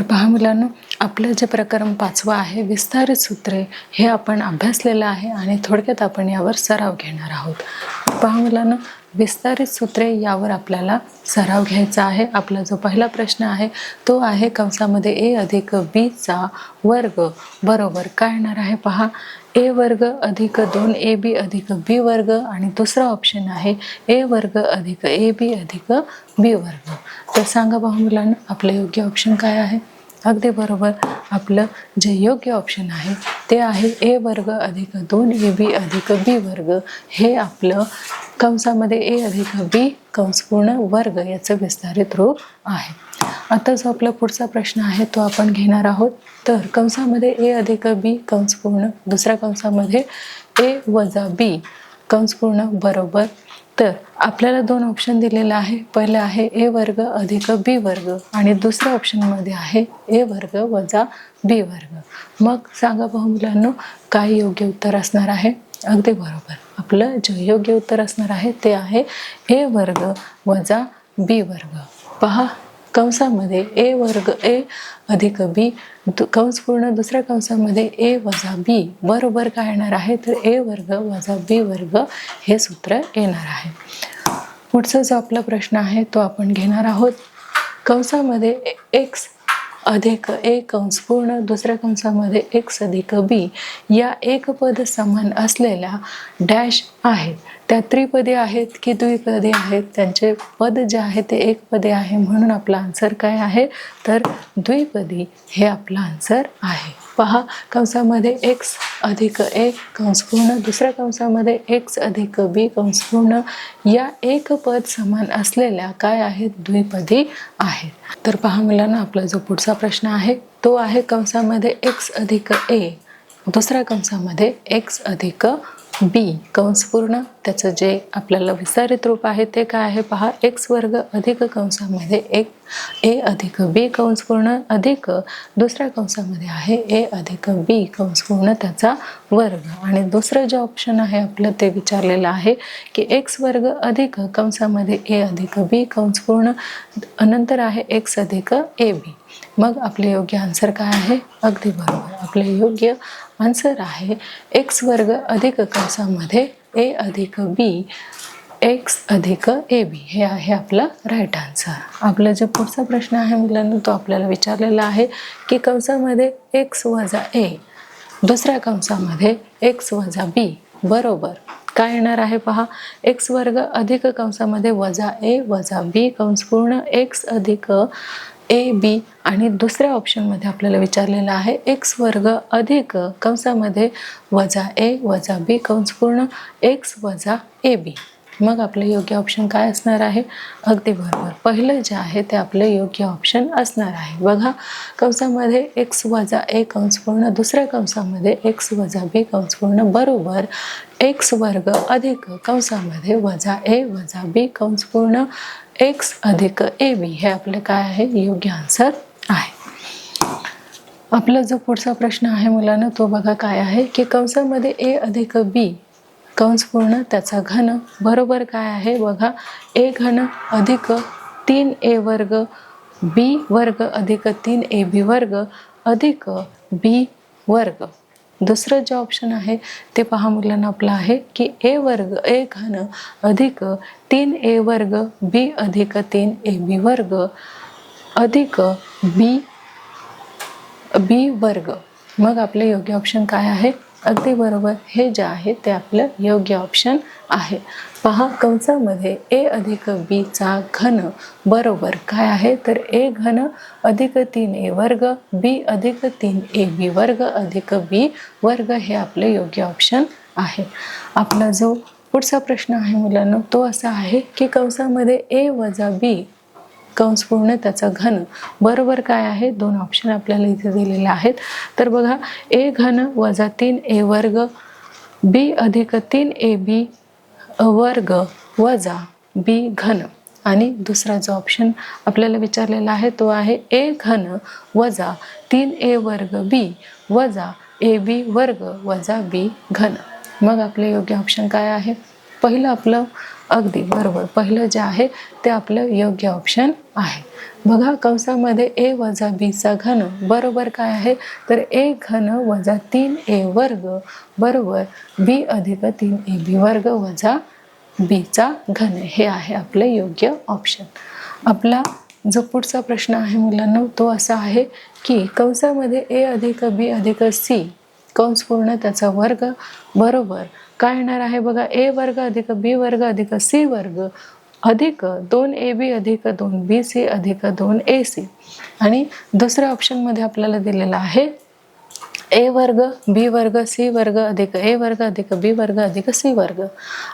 पहा मुलांनो, आपलं जे प्रकरण 5वं आहे विस्तारित सूत्रे, हे आपण अभ्यासलेलं आहे आणि थोडक्यात आपण यावर सराव घेणार आहोत. पहा मुलांनो, विस्तारित सूत्रे यावर आपल्याला सराव घ्यायचा आहे. आपला जो पहिला प्रश्न आहे तो आहे कंसामध्ये a अधिक b चा वर्ग बरोबर काय येणार आहे. पहा, a वर्ग अधिक 2ab अधिक b वर्ग आणि दुसरा ऑप्शन आहे a वर्ग अधिक ab अधिक b वर्ग. तर सांगा पहा मुलांना, आपलं योग्य ऑप्शन काय आहे. अगदी बरोबर, आपलं जे योग्य ऑप्शन आहे ते आहे a वर्ग अधिक 2ab अधिक b वर्ग. हे आपलं कंसामध्ये a अधिक b कंस पूर्ण वर्ग याचं विस्तारित रूप आहे. आता जो आपला पुढचा प्रश्न आहे तो आपण घेणार आहोत. तर कंसामध्ये a अधिक b कंस पूर्ण, दुसऱ्या कंसामध्ये a वजा b कंस पूर्ण बरोबर. तर आपल्याला दोन ऑप्शन दिलेला आहे. पहिले आहे a वर्ग अधिक b वर्ग आणि दुसऱ्या ऑप्शनमध्ये आहे a वर्ग वजा b वर्ग. मग सांगा पाहू मुलांनो, काय योग्य उत्तर असणार आहे. अगदी बरोबर, आपलं जे योग्य उत्तर असणार आहे ते आहे a वर्ग वजा b वर्ग. पहा, कंसामध्ये a वर्ग a अधिक b कंस पूर्ण, दुसऱ्या कंसामध्ये a वजा b बरोबर काय येणार आहे. तर a वर्ग वजा b वर्ग हे सूत्र येणार आहे. पुढचा जो आपला प्रश्न आहे तो आपण घेणार आहोत. कंसामध्ये x अधिक a कंस पूर्ण, दुसऱ्या कंसामध्ये x अधिक b या एकपद समान असलेल्या डॅश आहेत. त्या त्रिपदी आहेत की द्विपदी आहेत. त्यांचे पद जे आहे ते एकपदी आहे, म्हणून आपला आन्सर काय आहे. तर द्विपदी हे आपला आन्सर आहे. पहा, कंसामध्ये x अधिक a कंस पूर्ण, दुसऱ्या कंसामध्ये x अधिक b कंस पूर्ण या एकपद समान असलेल्या काय आहेत, द्विपदी आहेत. तर पहा मुलांना, आपला जो पुढचा प्रश्न आहे तो आहे कंसामध्ये x अधिक a दुसऱ्या कंसामध्ये x अधिक b कंस पूर्ण. त्याचं जे आपल्याला विस्तारित रूप आहे ते काय आहे. पहा, x वर्ग अधिक कंसामध्ये a अधिक b कंस पूर्ण अधिक दुसऱ्या कंसामध्ये आहे a अधिक b कंस पूर्ण त्याचा वर्ग. आणि दुसरं जे ऑप्शन आहे आपलं ते विचारलेलं आहे की x वर्ग अधिक कंसामध्ये a अधिक b कंस पूर्ण नंतर आहे x अधिक ab. मग आपले योग्य आन्सर काय आहे. अगदी बरोबर, आपले योग्य आन्सर आहे x वर्ग अधिक कंसामध्ये a अधिक b x अधिक ab हे आहे आपला राईट आन्सर. आपला जो पुढचा प्रश्न आहे मुलांना तो आपल्याला विचारलेला आहे की कंसामध्ये x वजा a दुसऱ्या कंसामध्ये x वजा b बरोबर काय येणार आहे. पहा, x वर्ग अधिक कंसामध्ये वजा a वजा b कंस पूर्ण x अधिक a b आणि दुसऱ्या ऑप्शनमध्ये आपल्याला विचारलेलं आहे x वर्ग अधिक कंसामध्ये वजा a वजा b कंस पूर्ण x वजा ab. मग आपलं योग्य ऑप्शन काय असणार आहे. अगदी बरोबर, पहिलं जे आहे ते आपलं योग्य ऑप्शन असणार आहे. बघा, कंसामध्ये x वजा a कंस पूर्ण, दुसऱ्या कंसामध्ये x वजा b कंस पूर्ण बरोबर x वर्ग अधिक कंसामध्ये वजा a वजा b कंस पूर्ण x अधिक ab हे आपलं काय आहे, योग्य आन्सर आहे. आपला जो पुढचा प्रश्न आहे मुलांना तो बघा काय आहे की कंसामध्ये a अधिक b कंस पूर्ण त्याचा घन बरोबर काय आहे. बघा, a घन अधिक 3a वर्ग b वर्ग अधिक 3ab वर्ग अधिक b वर्ग. दुसरं जे ऑप्शन आहे ते पहा मुलांना आपलं आहे की a वर्ग a घन अधिक 3a वर्ग b अधिक 3ab वर्ग अधिक b वर्ग. मग आपले योग्य ऑप्शन काय आहे. अगदी बरोबर, हे जे आहे ते आपलं योग्य ऑप्शन आहे. पहा, कंसामध्ये a अधिक b चा घन बरोबर काय आहे. तर a घन अधिक 3a वर्ग b अधिक 3ab वर्ग अधिक b वर्ग हे आपले योग्य ऑप्शन आहे. आपला जो पुढचा प्रश्न आहे मुलांना तो असा आहे की कंसामध्ये a वजा b कंस पूर्ण त्याचा घन बरोबर काय आहे. दोन ऑप्शन आपल्याला इथे दिलेले आहेत. तर बघा, a घन वजा 3a वर्ग b अधिक 3ab वर्ग वजा b घन आणि दुसरा जो ऑप्शन आपल्याला विचारलेला आहे तो आहे a घन वजा 3a वर्ग b वजा ab वर्ग वजा b घन. मग आपले योग्य ऑप्शन काय आहे. पहिलं आपलं अगदी बरोबर, पहिलं जे आहे ते आपलं योग्य ऑप्शन आहे. बघा कंसामध्ये a वजा b चा घन बरोबर काय आहे, तर a घन वजा 3a वर्ग बरोबर b अधिक 3ab वर्ग वजा b चा घन. हे आहे आपले योग्य ऑप्शन. आपला जो पुढचा प्रश्न आहे मुलांनो तो असा आहे की कंसामध्ये a अधिक b अधिक c कंस पूर्ण त्याचा वर्ग बरोबर काय येणार आहे बघा, a वर्ग अधिक b वर्ग अधिक c वर्ग अधिक 2ab अधिक 2bc अधिक 2ac. आणि दुसऱ्या ऑप्शनमध्ये आपल्याला दिलेला आहे a वर्ग b वर्ग c वर्ग अधिक a वर्ग अधिक b वर्ग अधिक c वर्ग.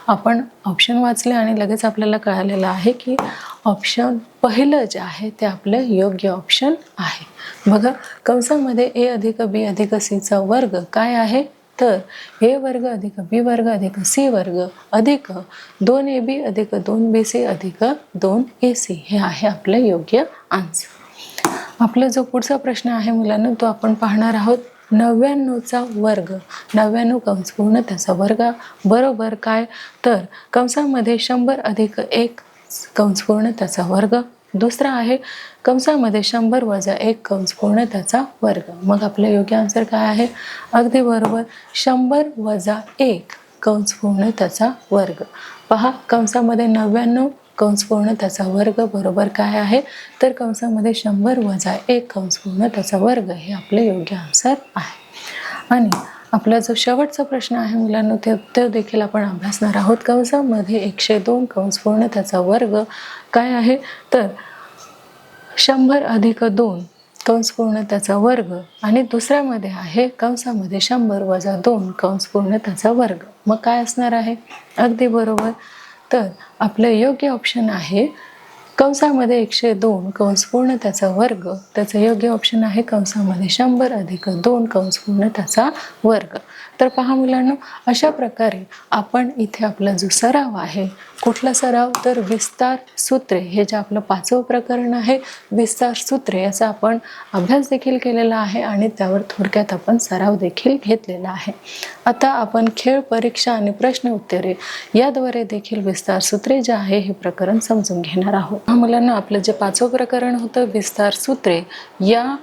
आपण ऑप्शन वाचले आणि लगेच आपल्याला कळालेलं आहे की ऑप्शन पहिलं जे आहे ते आपलं योग्य ऑप्शन आहे. बघा कंसामध्ये a अधिक b अधिक c चा वर्ग काय आहे, तर a वर्ग अधिक b वर्ग अधिक c वर्ग अधिक 2ab अधिक 2bc अधिक 2ac. हे आहे आपलं योग्य आन्सर. आपला जो पुढचा प्रश्न आहे मुलांना तो आपण पाहणार आहोत. 99चा वर्ग 99 कंस पूर्ण त्याचा वर्ग बरोबर काय, तर कंसामध्ये 100 अधिक 1 कंस पूर्ण त्याचा वर्ग. दुसरा आहे कंसामध्ये 100 वजा 1 कंस पूर्ण त्याचा वर्ग. मग आपलं योग्य आन्सर काय आहे, अगदी बरोबर 100 वजा 1 कंस पूर्ण त्याचा वर्ग. पहा कंसामध्ये 99 कंस पूर्ण त्याचा वर्ग बरोबर काय आहे, तर कंसामध्ये 100 वजा 1 कंस पूर्ण त्याचा वर्ग. हे आपले योग्य आन्सर आहे. आणि आपला जो शेवटचा प्रश्न आहे मुलांना ते देखील आपण अभ्यासणार आहोत. कंसामध्ये 102 कंस पूर्ण त्याचा वर्ग काय आहे, तर 100 अधिक 2 कंस पूर्ण त्याचा वर्ग आणि दुसऱ्यामध्ये आहे कंसामध्ये 100 वजा 2 कंस पूर्ण त्याचा वर्ग. मग काय असणार आहे, अगदी बरोबर, तर आपलं योग्य ऑप्शन आहे कंसामध्ये 102 कंस पूर्ण त्याचा वर्ग. त्याचं योग्य ऑप्शन आहे कंसामध्ये 100 अधिक 2 कंस पूर्ण त्याचा वर्ग. तर पहा मुलांनो, अशा प्रकारे आपण इथे आपला जो सराव आहे, कुठला सराव, तर विस्तार सूत्रे, हे जे आपलं 5वं प्रकरण आहे विस्तार सूत्रे, याचा आपण अभ्यास देखील केलेला आहे आणि त्यावर थोडक्यात आपण सराव देखील घेतलेला आहे. आता आपण खेळ, परीक्षा आणि प्रश्न उत्तरे याद्वारे देखील विस्तार सूत्रे जे आहे हे प्रकरण समजून घेणार आहोत. मुलांना आपलं जे 5वं प्रकरण होतं विस्तार सूत्रे, या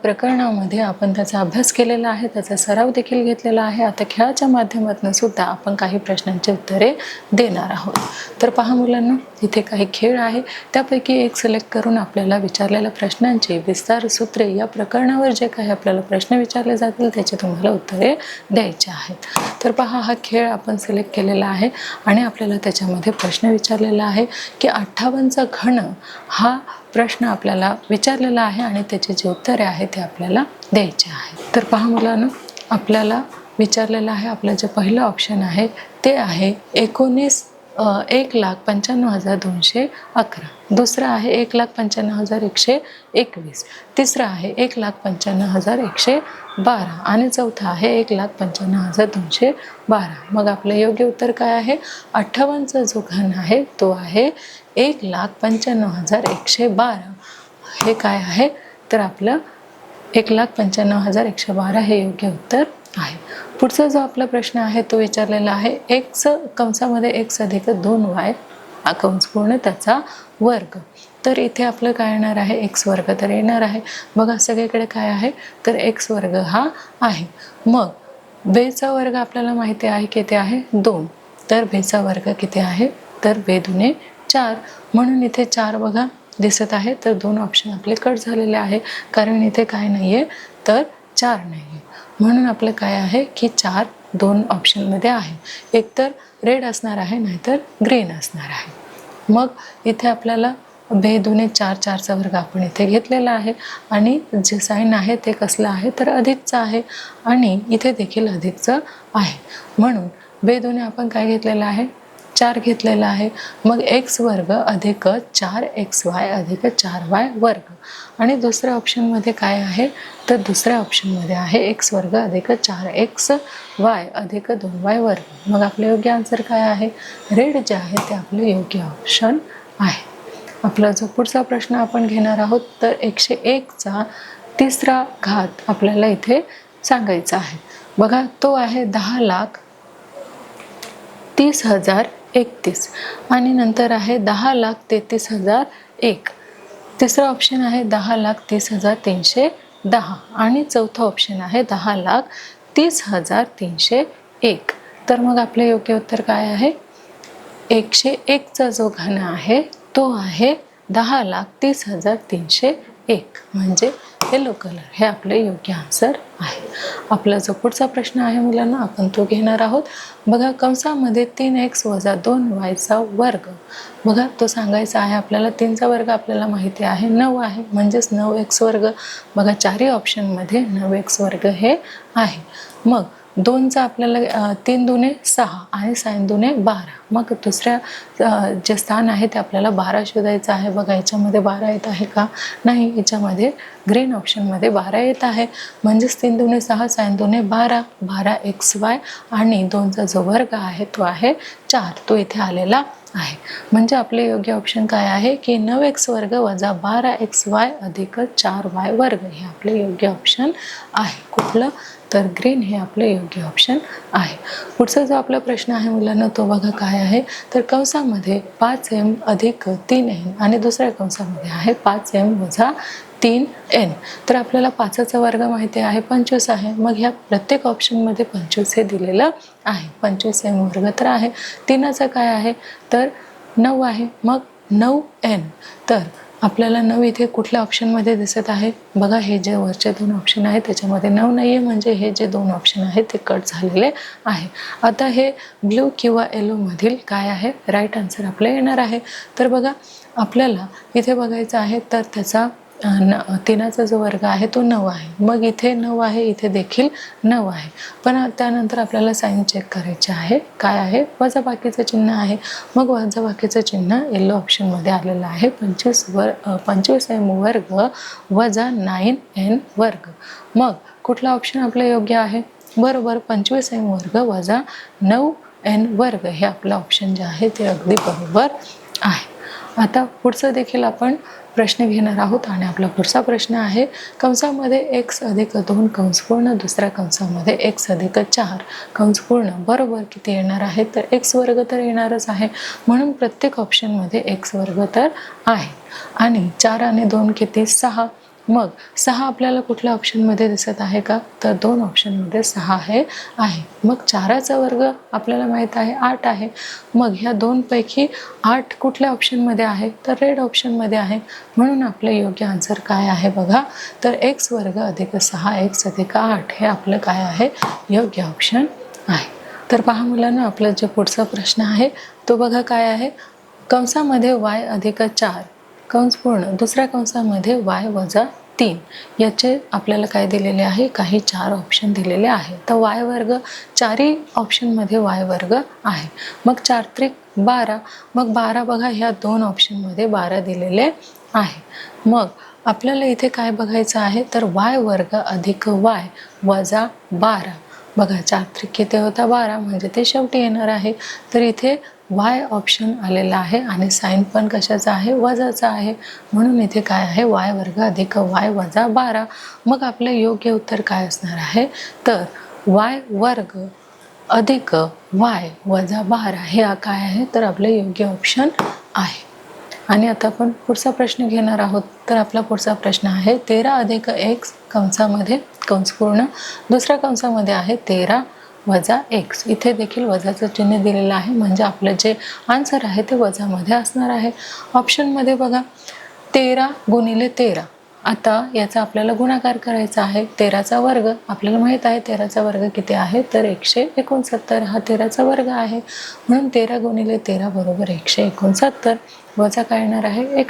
प्रकरणामध्ये आपण त्याचा अभ्यास केलेला आहे, त्याचा सराव देखील घेतलेला आहे. आता खेळाच्या माध्यमातून सुद्धा आपण काही प्रश्नांची उत्तरे देणार आहोत. तर पहा मुलांना, इथे काही खेळ आहे, त्यापैकी एक सिलेक्ट करून आपल्याला विचारलेल्या प्रश्नांची विस्तार सूत्रे या प्रकरणावर जे काही आपल्याला प्रश्न विचारले जातील त्याची तुम्हाला उत्तरे द्यायची आहेत. तर पहा, हा खेळ आपण सिलेक्ट केलेला आहे आणि आपल्याला त्याच्यामध्ये प्रश्न विचारलेला आहे की 58चा घन हा प्रश्न आपल्याला विचारलेला आहे आणि त्याची जी उत्तरे आहेत ते आपल्याला द्यायचे आहे. तर पहा मुलांना, आपल्याला विचारलेलं आहे, आपलं जे पहिलं ऑप्शन आहे ते आहे 1,95,211. दुसरं आहे 1,95,121. तिसरं आहे 1,95,112 आणि चौथं आहे 1,95,212. मग आपलं योग्य उत्तर काय आहे, 58चा जो घन आहे तो आहे 1,95,112. हे काय आहे, तर आपलं 1,95,112 हे योग्य उत्तर आहे. पुढचा जो आपला प्रश्न आहे तो विचारलेला आहे x कंसामध्ये x अधिक 2y कंस पूर्ण त्याचा वर्ग. तर इथे आपलं काय येणार आहे, x वर्ग तर येणार आहे. बघा सगळीकडे काय आहे, तर x वर्ग हा आहे. मग बेचा वर्ग आपल्याला माहिती आहे किती आहे, 2. तर बेचा वर्ग किती आहे, तर 2 दुणे 4. म्हणून इथे 4 बघा दिसत आहे. तर 2 ऑप्शन आपले कट झालेले आहे, कारण इथे काय नाही आहे, तर 4 नाही आहे. म्हणून आपलं काय आहे की 4 2 ऑप्शनमध्ये आहे. एकतर रेड असणार आहे, नाहीतर ग्रीन असणार आहे. मग इथे आपल्याला 2 दुणे 4, 4चा वर्ग आपण इथे घेतलेला आहे आणि जे साईन आहे ते कसलं आहे, तर अधिकचं आहे आणि इथे देखील अधिकचं आहे. म्हणून 2 दुणे आपण काय घेतलेलं आहे, 4 घेतलेला आहे. मग x वर्ग अधिक 4xy अधिक 4y वर्ग. आणि दुसऱ्या ऑप्शनमध्ये काय आहे, तर दुसऱ्या ऑप्शनमध्ये आहे x वर्ग अधिक 4xy अधिक 2y वर्ग. मग आपलं योग्य आन्सर काय आहे, रेड जे आहे ते आपलं योग्य ऑप्शन आहे. आपला जो पुढचा प्रश्न आपण घेणार आहोत, तर 101चा 3रा घात आपल्याला इथे सांगायचा आहे. बघा तो आहे 10,30,031 आणि नंतर आहे 10,33,001. तिसरा ऑप्शन आहे 10,30,310 आणि चौथा ऑप्शन आहे 10,30,301. तर मग आपले योग्य उत्तर काय आहे? 101चा जो घन आहे तो आहे 10,30,301, म्हणजे येलो कलर हे आपले योग्य आन्सर आहे. आपला जो पुढचा प्रश्न आहे मुलांना आपण तो घेणार आहोत. बघा कंसामध्ये 3x - 2y वर्ग. बघा तो सांगायचा आहे आपल्याला. 3चा वर्ग आपल्याला माहिती आहे 9 आहे, म्हणजेच 9x वर्ग. बघा चारही ऑप्शनमध्ये 9x वर्ग हे आहे. मग 2चा आपल्याला 3 दुने 6 आणि 6 दुने 12. मग दुसऱ्या जे स्थान आहे ते आपल्याला 12 शोधायचं आहे. बघा याच्यामध्ये 12 येत आहे का? नाही, याच्यामध्ये ग्रीन ऑप्शनमध्ये 12 येत आहे. म्हणजेच 3 दुने 6, 6 दुने 12, 12xy आणि 2चा जो वर्ग आहे तो आहे 4. तो इथे आलेला आहे. म्हणजे आपले योग्य ऑप्शन काय आहे की 9x वर्ग वजा 12xy अधिक 4y वर्ग हे आपले योग्य ऑप्शन आहे. कुठलं? तर ग्रीन हे आपले योग्य ऑप्शन आहे. पुढचा जो आपला प्रश्न आहे मुलांना तो बघा काय आहे. तर कंसामध्ये 5m अधिक 3n आणि दुसऱ्या कंसामध्ये आहे 5m वजा 3n. तर आपल्याला 5चा वर्ग माहिती आहे 25 आहे. मग ह्या प्रत्येक ऑप्शनमध्ये 25 हे दिलेलं आहे. 25m वर्ग तर आहे. 3चा काय आहे तर 9 आहे. मग 9n. तर आपल्याला 9 इथे कुठल्या ऑप्शनमध्ये दिसत आहे? बघा हे जे वरचे 2 ऑप्शन आहेत त्याच्यामध्ये 9 नाही आहे, म्हणजे हे जे 2 ऑप्शन आहेत ते कट झालेले आहे. आता हे ब्ल्यू किंवा येलो मधील काय आहे? राईट आन्सर आपलं येणार आहे. तर बघा आपल्याला इथे बघायचं आहे तर त्याचा 3चा जो वर्ग आहे तो 9 आहे. मग इथे 9 आहे, इथे देखील 9 आहे. पण त्यानंतर आपल्याला साईन चेक करायचे आहे. काय आहे? वजाबाकीचं चिन्ह आहे. मग वजाबाकीचं चिन्ह येलो ऑप्शनमध्ये आलेलं आहे. 25m वर्ग वजा 9n वर्ग. मग कुठला ऑप्शन आपलं योग्य आहे? बरोबर, 25m वर्ग वजा 9n वर्ग हे आपलं ऑप्शन जे आहे ते अगदी बरोबर आहे. आता पुढचं देखील आपण प्रश्न घेणार आहोत आणि आपला पुढचा प्रश्न आहे कंसामध्ये x अधिक 2 कंस पूर्ण, दुसऱ्या कंसामध्ये x अधिक 4 कंस पूर्ण बरोबर किती येणार आहे? तर x वर्ग तर येणारच आहे, म्हणून प्रत्येक ऑप्शनमध्ये x वर्ग तर आहे. आणि 4 आणि 2 किती? 6. मग 6 आपल्याला कुठल्या ऑप्शनमध्ये दिसत आहे का? तर 2 ऑप्शनमध्ये 6 हे आहे. मग 4चा वर्ग आपल्याला माहीत आहे 8 आहे. मग ह्या 2 पैकी 8 कुठल्या ऑप्शनमध्ये आहे? तर रेड ऑप्शनमध्ये आहे. म्हणून आपलं योग्य आन्सर काय आहे बघा? तर x वर्ग अधिक 6x अधिक 8 हे आपलं काय आहे? योग्य ऑप्शन आहे. तर पहा मुलांना आपलं जे पुढचा प्रश्न आहे तो बघा काय आहे. कंसामध्ये y अधिक 4 कंस पूर्ण, दुसऱ्या कंसामध्ये y वजा 3 याचे आपल्याला काय दिलेले आहे? काही 4 ऑप्शन दिलेले आहे. तर y वर्ग चारही ऑप्शनमध्ये y वर्ग आहे. मग 4 त्रिक 12. मग 12 बघा ह्या 2 ऑप्शनमध्ये 12 दिलेले आहे. मग आपल्याला इथे काय बघायचं आहे? तर y वर्ग अधिक y वजा 12. बघा 4 त्रिक किती होता? 12, म्हणजे ते शेवटी येणार आहे. तर इथे y ऑप्शन आलेला आहे आणि साईन पण कशाचा आहे? वजाचा आहे. म्हणून इथे काय आहे? y वर्ग अधिक y वजा 12. मग आपलं योग्य उत्तर काय असणार आहे? तर y वर्ग अधिक y वजा 12 हे काय आहे? तर आपलं योग्य ऑप्शन आहे. आणि आता आपण पुढचा प्रश्न घेणार आहोत. तर आपला पुढचा प्रश्न आहे 13 अधिक x कंसामध्ये कंस पूर्ण, दुसऱ्या कंसामध्ये आहे 13 वजा x. इथे देखील वजाचं चिन्ह दिलेलं आहे, म्हणजे आपलं जे आन्सर आहे ते वजामध्ये असणार आहे. ऑप्शनमध्ये बघा 13 गुणिले 13. आता याचा आपल्याला गुणाकार करायचा आहे. 13चा वर्ग आपल्याला माहित आहे 13चा वर्ग किती आहे? तर 169. हा 13चा वर्ग आहे, म्हणून 13 गुणिले 13 बरोबर 169. वजा काय येणार आहे?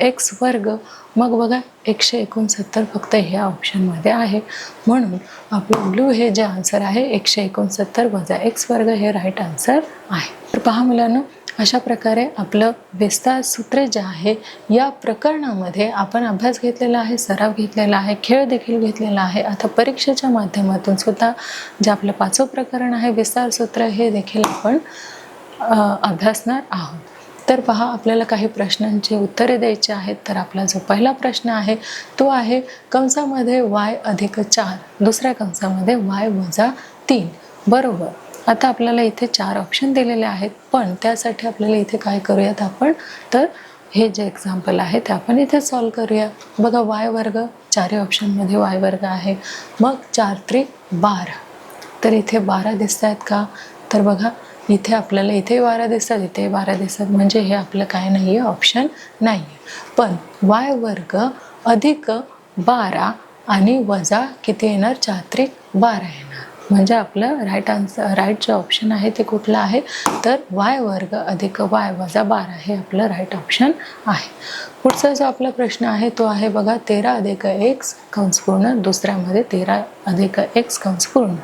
x वर्ग. मग बघा 169 फक्त ह्या ऑप्शनमध्ये आहे, म्हणून आपलं ब्लू हे जे आन्सर आहे 169 वजा x वर्ग हे राईट आन्सर आहे. तर पहा मुलांनो, अशा प्रकारे आपलं विस्तार सूत्रे जे आहे या प्रकरणामध्ये आपण अभ्यास घेतलेला आहे, सराव घेतलेला आहे, खेळ देखील घेतलेला आहे. आता परीक्षेच्या माध्यमातून सुद्धा जे आपलं 5वं प्रकरण आहे विस्तार सूत्र हे देखील आपण अभ्यासणार आहोत. तर पहा आपल्याला काही प्रश्नांची उत्तरे द्यायची आहेत. तर आपला जो पहिला प्रश्न आहे तो आहे कंसामध्ये y अधिक 4, दुसऱ्या कंसामध्ये y वजा 3 बरोबर. आता आपल्याला इथे 4 ऑप्शन दिलेले आहेत, पण त्यासाठी आपल्याला इथे काय करूयात आपण? तर हे जे एक्झाम्पल आहे ते आपण इथे सॉल्व करूया. बघा वाय वर्ग, चारही ऑप्शनमध्ये वाय वर्ग आहे. मग 4 त्रिक 12. तर इथे 12 दिसत आहेत का? तर बघा इथे आपल्याला इथे 12 दिसतात, इथे 12 दिसतात, म्हणजे हे आपलं काय नाही आहे, ऑप्शन नाही आहे. पण वाय वर्ग अधिक 12 आणि वजा किती येणार? 4 त्रिक 12 येणार. म्हणजे आपलं राईट जे ऑप्शन आहे ते कुठलं आहे? तर वाय वर्ग अधिक वाय वजा 12 हे आपलं राईट ऑप्शन आहे. पुढचा जो आपला प्रश्न आहे तो आहे बघा 13 अधिक x कंस पूर्ण, दुसऱ्यामध्ये 13 अधिक x कंस पूर्ण.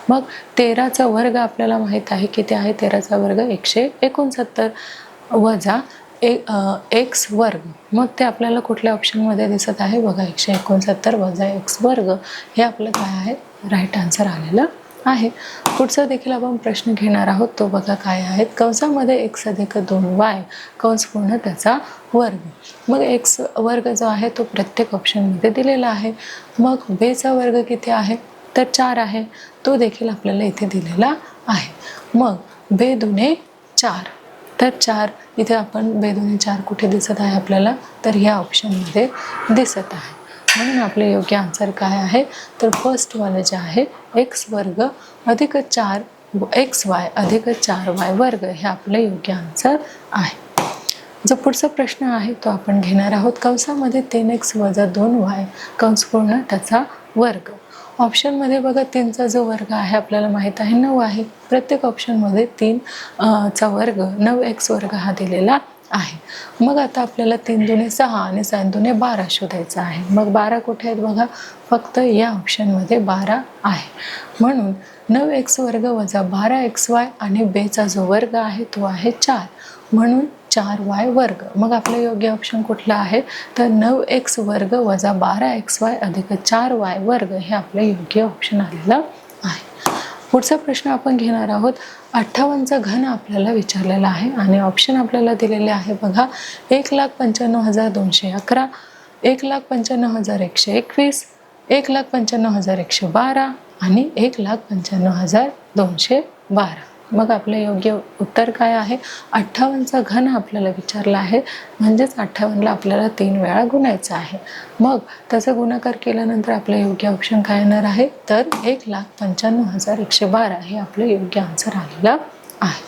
मग 13चा वर्ग आपल्याला माहीत आहे किती आहे? 13चा वर्ग 169 वजा एक्स वर्ग. मग ते आपल्याला कुठल्या ऑप्शनमध्ये दिसत आहे? बघा 169 वजा एक्स वर्ग हे आपलं काय आहे? राईट आन्सर आलेलं आहे. पुढचा देखील आपण प्रश्न घेणार आहोत. तो बघा काय आहे? कंसामध्ये x अधिक 2y कंस पूर्ण त्याचा वर्ग. मग एक्स वर्ग जो आहे तो प्रत्येक ऑप्शनमध्ये दिलेला आहे. मग बेचा वर्ग किती आहे? तर 4 आहे. तो देखील आपल्याला इथे दिलेला आहे. मग बे दुने 4. तर 4 इथे आपण बे दुने 4 कुठे दिसत आहे आपल्याला? तर ह्या ऑप्शनमध्ये दिसत आहे. म्हणून आपले योग्य आन्सर काय आहे? तर फर्स्टवालं जे आहे एक्स वर्ग अधिक 4 XY अधिक 4y वर्ग हे आपलं योग्य आन्सर आहे. जो पुढचा प्रश्न आहे तो आपण घेणार आहोत. कंसामध्ये 3x वजा 2y कंस पूर्ण त्याचा वर्ग. ऑप्शनमध्ये बघा 3चा जो वर्ग आहे आपल्याला माहीत आहे 9 आहे. प्रत्येक ऑप्शनमध्ये 3 चा वर्ग 9x वर्ग हा दिलेला आहे. मग आता आपल्याला 3 दुने 6 आणि 7 दुने 12 शोधायचा आहे. मग 12 कुठे आहेत बघा? फक्त या ऑप्शनमध्ये 12 आहे. म्हणून 9x वर्ग वजा 12xy आणि बेचा जो वर्ग आहे तो आहे 4, म्हणून 4y वर्ग. मग आपलं योग्य ऑप्शन कुठलं आहे? तर 9x वर्ग वजा 12xy अधिक 4y वर्ग हे आपलं योग्य ऑप्शन आलेलं आहे. पुढचा प्रश्न आपण घेणार आहोत. 58चा घन आपल्याला विचारलेला आहे आणि ऑप्शन आपल्याला दिलेले आहे बघा 1,95,211, 1,95,121, 1,95,112 आणि 1,95,212. मग आपलं योग्य उत्तर काय आहे? 58चा घन आपल्याला विचारला आहे, म्हणजेच 58ला आपल्याला 3 वेळा गुणायचं आहे. मग त्याचा गुणाकार केल्यानंतर आपलं योग्य ऑप्शन काय येणार आहे? तर 1,95,112 हे आपलं योग्य आन्सर आलेलं आहे.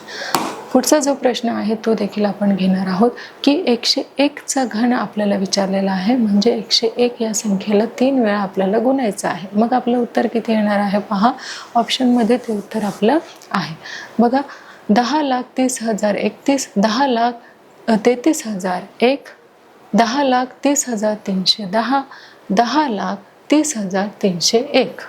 पुढचा जो प्रश्न आहे तो देखील आपण घेणार आहोत की 101चा घन आपल्याला विचारलेला आहे, म्हणजे 101 या संख्येला 3 वेळा आपल्याला गुणायचं आहे. मग आपलं उत्तर किती येणार आहे? पहा ऑप्शनमध्ये ते उत्तर आपलं आहे बघा 10,30,031, 10,33,001, 10,30,310, 10,30,301.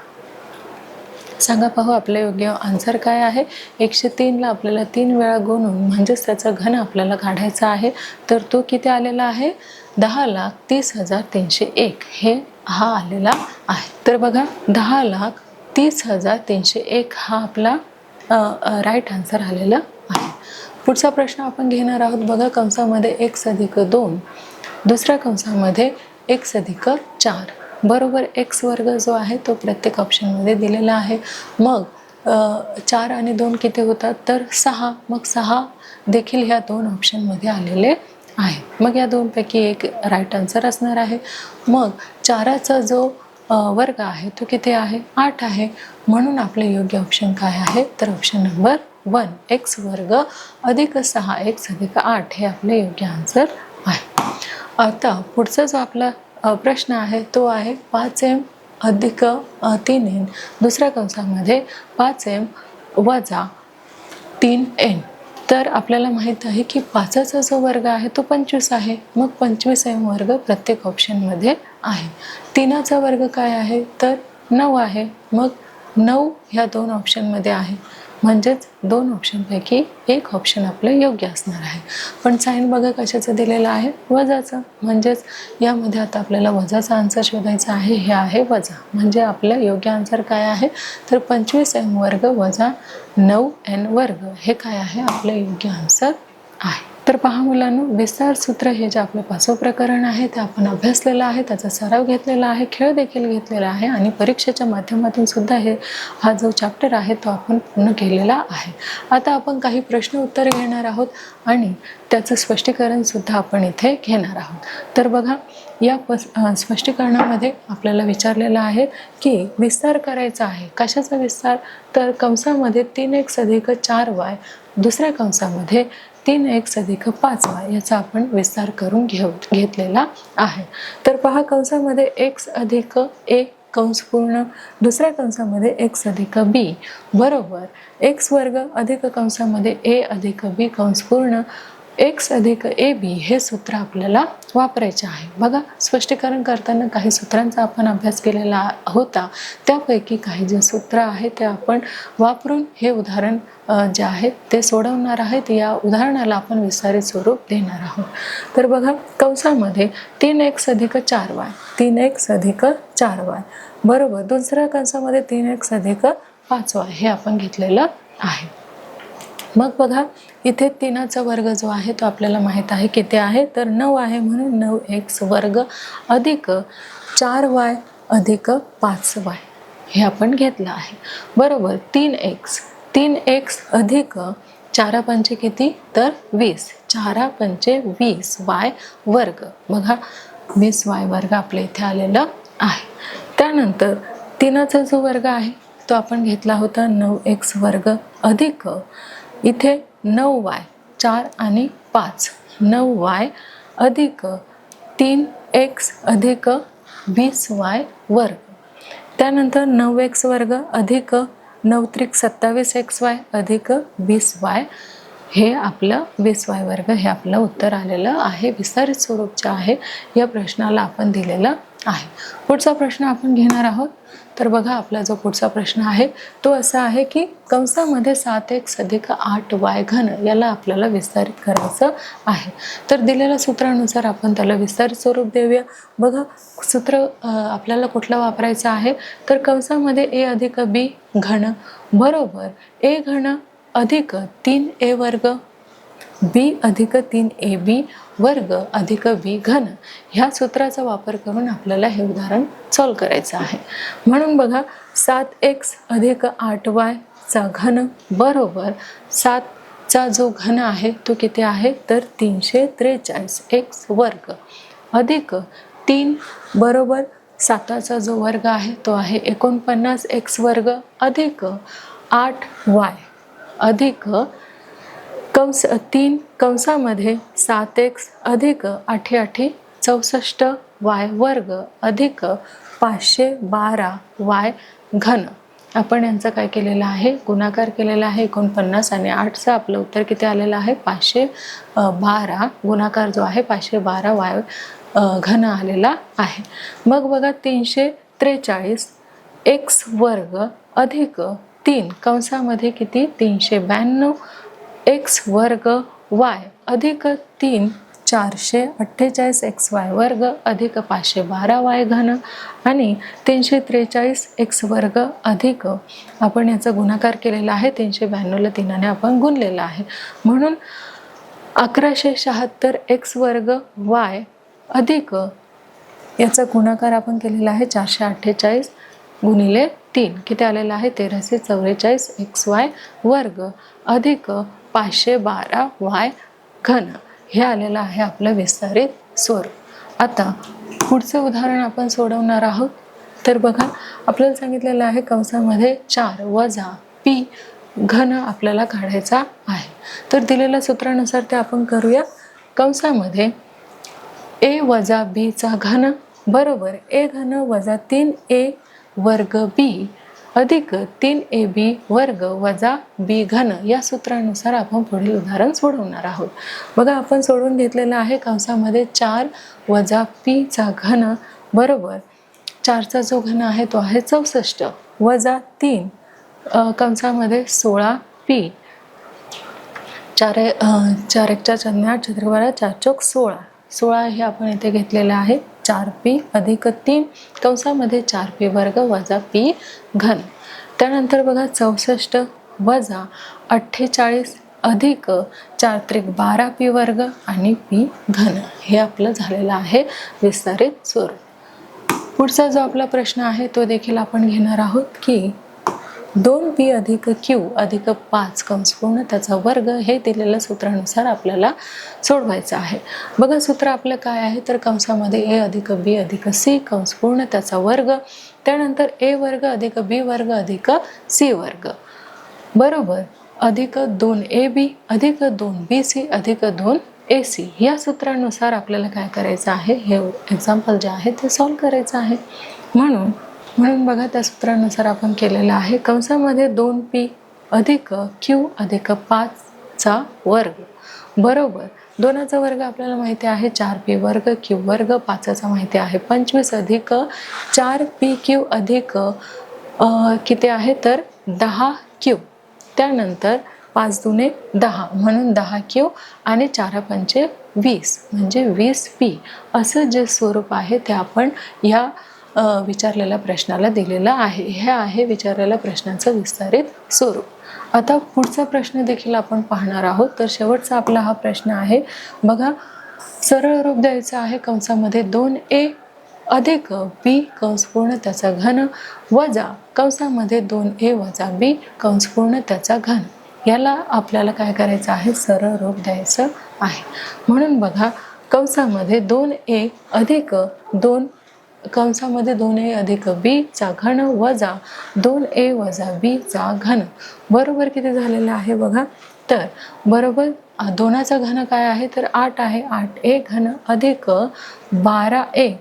सांगा पाहू आपलं योग्य आन्सर काय आहे? 103ला आपल्याला 3 वेळा गुणून म्हणजेच त्याचा घन आपल्याला काढायचा आहे. तर तो किती आलेला आहे? 10,30,301 हे हा आलेला आहे. तर बघा 10,30,301 हा आपला राईट आन्सर आलेला आहे. पुढचा प्रश्न आपण घेणार आहोत बघा कंसामध्ये x अधिक 2, दुसऱ्या कंसामध्ये x अधिक 4 बरोबर x वर्ग जो आहे तो प्रत्येक ऑप्शनमध्ये दिलेला आहे. मग 4 आणि 2 किती होतात? तर 6. मग 6 देखील ह्या 2 ऑप्शनमध्ये आलेले आहे. मग या 2 पैकी एक राईट आन्सर असणार आहे. मग 4चा जो वर्ग आहे तो किती आहे? 8 आहे. म्हणून आपले योग्य ऑप्शन काय आहे? तर ऑप्शन नंबर 1 x वर्ग अधिक 6x अधिक 8 हे आपले योग्य आन्सर आहे. आता पुढचा जो आपला प्रश्न आहे तो आहे 5m अधिक 3n, दुसऱ्या कंसामध्ये 5m वजा 3n. तर आपल्याला माहीत आहे की 5चा जो वर्ग आहे तो 25 आहे. मग 25m वर्ग प्रत्येक ऑप्शनमध्ये आहे. 3चा वर्ग काय आहे? तर 9 आहे. मग 9 ह्या 2 ऑप्शनमध्ये आहे, म्हणजेच 2 ऑप्शनपैकी एक ऑप्शन आपलं योग्य असणार आहे. पण साईन बघा कशाचं दिलेलं आहे? वजाचं. म्हणजेच यामध्ये आता आपल्याला वजाचा आन्सर शोधायचा आहे. हे आहे वजा, म्हणजे आपलं योग्य आन्सर काय आहे? तर 25m वर्ग वजा 9n वर्ग हे काय आहे? आपलं योग्य आन्सर आहे. तर पहा मुलांनो, विस्तार सूत्र हे जे आपलं 5वं प्रकरण आहे ते आपण अभ्यासलेलं आहे, त्याचा सराव घेतलेला आहे, खेळ देखील घेतलेला आहे आणि परीक्षेच्या माध्यमातून सुद्धा हा जो चॅप्टर आहे तो आपण पूर्ण केलेला आहे. आता आपण काही प्रश्न उत्तर घेणार आहोत आणि त्याचं स्पष्टीकरण सुद्धा आपण इथे घेणार आहोत. तर बघा, या स्पष्टीकरणामध्ये आपल्याला विचारलेलं आहे की विस्तार करायचा आहे. कशाचा विस्तार? तर कंसामध्ये 3x अधिक 4y, दुसऱ्या कंसामध्ये 3x अधिक 5y याचा आपण विस्तार करून घेतलेला आहे. तर पहा, कंसामध्ये x अधिक a कंस पूर्ण, दुसऱ्या कंसामध्ये x अधिक b बरोबर x वर्ग अधिक कंसामध्ये a अधिक b कंस पूर्ण x अधिक ab हे सूत्र आपल्याला वापरायचे आहे. बघा, स्पष्टीकरण करताना काही सूत्रांचा आपण अभ्यास केलेला होता, त्यापैकी काही जे सूत्र आहे ते आपण वापरून हे उदाहरण जे आहे ते सोडवणार आहेत. या उदाहरणाला आपण विस्तारित स्वरूप देणार आहोत. तर बघा, कंसामध्ये 3x अधिक 4y, 3x अधिक 4y बरोबर दुसऱ्या कंसामध्ये 3x अधिक 5y हे आपण घेतलेलं आहे. मग बघा, इथे 3चा वर्ग जो आहे तो आपल्याला माहित आहे किती आहे, तर 9 आहे, म्हणून 9x वर्ग अधिक 4y अधिक 5y हे आपण घेतलं आहे बरोबर 3x अधिक 4 पंचे किती, तर 20, 4 पंचे 20 y वर्ग. बघा, 20y वर्ग आपल्या इथे आलेलं आहे. त्यानंतर 3चा जो वर्ग आहे तो आपण घेतला होता 9x वर्ग अधिक इथे 9y, 4 आणि 5, 9y अधिक 3x अधिक 20y वर्ग. त्यानंतर 9x वर्ग अधिक 9 त्रिक 27xy अधिक 20y हे आपलं 20y वर्ग हे आपलं उत्तर आलेलं आहे. विस्तारित स्वरूपचे आहे. या प्रश्नाला आपण दिलेलं आहे. पुढचा प्रश्न आपण घेणार आहोत. तर बघा, आपला जो पुढचा प्रश्न आहे तो असा आहे की कंसामध्ये 7x अधिक 8y घन याला आपल्याला विस्तारित करायचं आहे. तर दिलेल्या सूत्रानुसार आपण त्याला विस्तारित स्वरूप देऊया. बघा, सूत्र आपल्याला कुठलं वापरायचं आहे, तर कंसामध्ये a अधिक b घन बरोबर a घन अधिक 3a वर्ग b अधिक 3ab वर्ग अधिक b घन ह्या सूत्राचा वापर करून आपल्याला हे उदाहरण सॉल्व करायचं आहे. म्हणून बघा, 7x अधिक 8y चा घन बरोबर 7चा जो घन आहे तो किती आहे, तर 343x वर्ग अधिक 3 बरोबर 7चा जो वर्ग आहे तो आहे 49x वर्ग अधिक 8y अधिक 3 कंसामध्ये 7x अधिक 8 64y वर्ग अधिक 512y घन. आपण यांचा काय केलेला आहे, गुणाकार केलेला आहे. 49 आणि 8चं आपलं उत्तर किती आलेलं आहे, 512. गुणाकार जो आहे 512y घन आलेला आहे. मग बघा, 343x वर्ग अधिक 3 कंसामध्ये किती 392 x वर्ग y अधिक 3 448xy वर्ग अधिक 512y घन आणि 343x वर्ग अधिक आपण याचा गुणाकार केलेला आहे. 392ला 3ने आपण गुणलेला आहे, म्हणून 1176x वर्ग y अधिक याचा गुणाकार आपण केलेला आहे 448 गुणिले 3 किती आलेला आहे 1344xy वर्ग अधिक 512y घन हे आलेलं आहे आपलं विस्तारित स्वरूप. आता पुढचं उदाहरण आपण सोडवणार आहोत. तर बघा, आपल्याला सांगितलेलं आहे कंसामध्ये 4 वजा p घन आपल्याला काढायचा आहे. तर दिलेल्या सूत्रानुसार ते आपण करूया. कंसामध्ये a वजा b चा घन बरोबर a घन वजा 3a वर्ग b अधिक 3ab वर्ग वजा b घन या सूत्रानुसार आपण पुढील उदाहरण सोडवणार आहोत. बघा, आपण सोडवून घेतलेलं आहे कंसामध्ये 4 वजा p चा घन बरोबर 4चा जो घन आहे तो आहे 64 वजा 3 कंसामध्ये 16p 4 1 4 4 चौक 16 हे आपण इथे घेतलेलं आहे. 4p अधिक 3 कंसामध्ये 4p वर्ग वजा p घन. त्यानंतर बघा, 64 वजा 48 अधिक 4 त्रिक 12 पी वर्ग आणि पी घन हे आपलं झालेलं आहे विस्तारित स्वरूप। पुढचा जो आपला प्रश्न आहे तो देखील आपण घेणार आहोत की 2p अधिक q अधिक 5 कंस पूर्ण त्याचा वर्ग हे दिलेल्या सूत्रानुसार आपल्याला सोडवायचं आहे। बघा सूत्र आपलं काय आहे तर कंसामध्ये a अधिक b अधिक c कंस पूर्ण त्याचा वर्ग, त्यानंतर a वर्ग अधिक b वर्ग अधिक c वर्ग बरोबर अधिक 2ab अधिक 2bc अधिक 2ac या सूत्रानुसार आपल्याला काय करायचं आहे, हे एक्झाम्पल जे आहे ते सॉल्व करायचं आहे। म्हणून बघा त्या सूत्रानुसार आपण केलेलं आहे कंसामध्ये 2p अधिक q अधिक 5 चा वर्ग बरोबर 2 चा वर्ग आपल्याला माहिती आहे 4p वर्ग q वर्ग 5 चा माहिती आहे 25 अधिक 4pq अधिक किती आहे तर 10q, त्यानंतर 5 दुने 10 म्हणून 10q आणि 4 पंचे 20 म्हणजे 20p असं जे स्वरूप आहे ते आपण या विचारलेल्या प्रश्नाला दिलेलं आहे। हे आहे विचारलेल्या प्रश्नाचं विस्तारित स्वरूप। आता पुढचा प्रश्न देखील आपण पाहणार आहोत। तर शेवटचा आपला हा प्रश्न आहे बघा, सरळ रूप द्यायचं आहे कंसामध्ये 2a अधिक b कंस पूर्ण त्याचा घन वजा कंसामध्ये 2a वजा b कंस पूर्ण त्याचा घन, याला आपल्याला काय करायचं आहे सरळ रूप द्यायचं आहे। म्हणून बघा कंसामध्ये 2a अधिक 2 कंसामध्ये 2a अधिक b चा घन वजा 2a वजा b चा घन बरोबर किती झालेला आहे बघा, तर बरोबर 2 चा घन काय आहे तर 8 आहे 8a घन अधिक 12a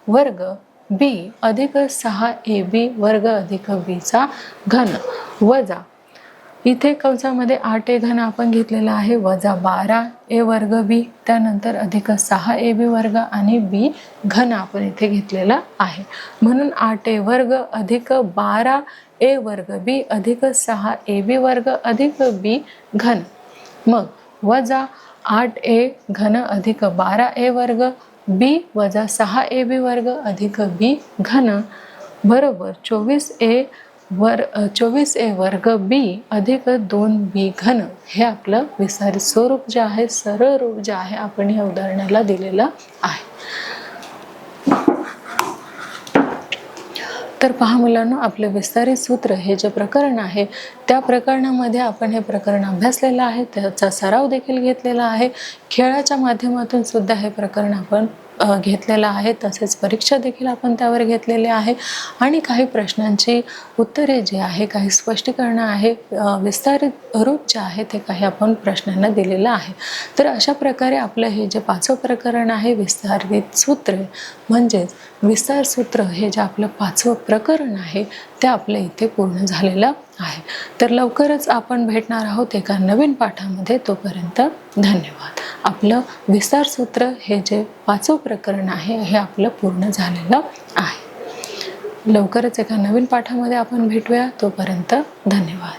वर्ग b अधिक 6ab वर्ग अधिक b चा घन वजा इथे कंसामध्ये 8a घन आपण घेतलेला आहे वजा 12a वर्ग b, त्यानंतर अधिक 6ab वर्ग आणि b घन आपण इथे घेतलेला आहे। म्हणून 8a वर्ग अधिक 12a वर्ग b अधिक 6ab वर्ग अधिक b घन, मग वजा 8a घन अधिक 12a वर्ग b वजा 6ab वर्ग अधिक b घन बरोबर 24a वर्ग b अधिक 2b घन हे आपलं विस्तारित स्वरूप जे आहे सरळ रूप जे आहे आपण या उदाहरणाला दिलेलं आहे। तर पहा मुलांनो, आपलं विस्तारित सूत्र हे जे प्रकरण आहे त्या प्रकरणामध्ये आपण हे प्रकरण अभ्यासलेलं आहे, त्याचा सराव देखील घेतलेला आहे, खेळाच्या माध्यमातून सुद्धा हे प्रकरण आपण घेतलेलं आहे, तसेच परीक्षा देखील आपण त्यावर घेतलेले आहे आणि काही प्रश्नांची उत्तरे जी आहे, काही स्पष्टीकरण आहे, विस्तारित रूप जे आहे ते काही आपण प्रश्नांना दिलेलं आहे। तर अशा प्रकारे आपलं हे जे 5वं प्रकरण आहे विस्तारित सूत्र म्हणजेच विस्तार सूत्र हे जे आपलं 5वं प्रकरण आहे ते आपल्या इथे पूर्ण झालेलं आहे। तर लवकरच आपण भेटणार आहोत एका नवीन पाठामध्ये, तोपर्यंत धन्यवाद। आपलं विस्तार सूत्र हे जे 5वं प्रकरण आहे हे आपलं पूर्ण झालेलं आहे। लवकरच एका नवीन पाठामध्ये आपण भेटूया, तोपर्यंत धन्यवाद।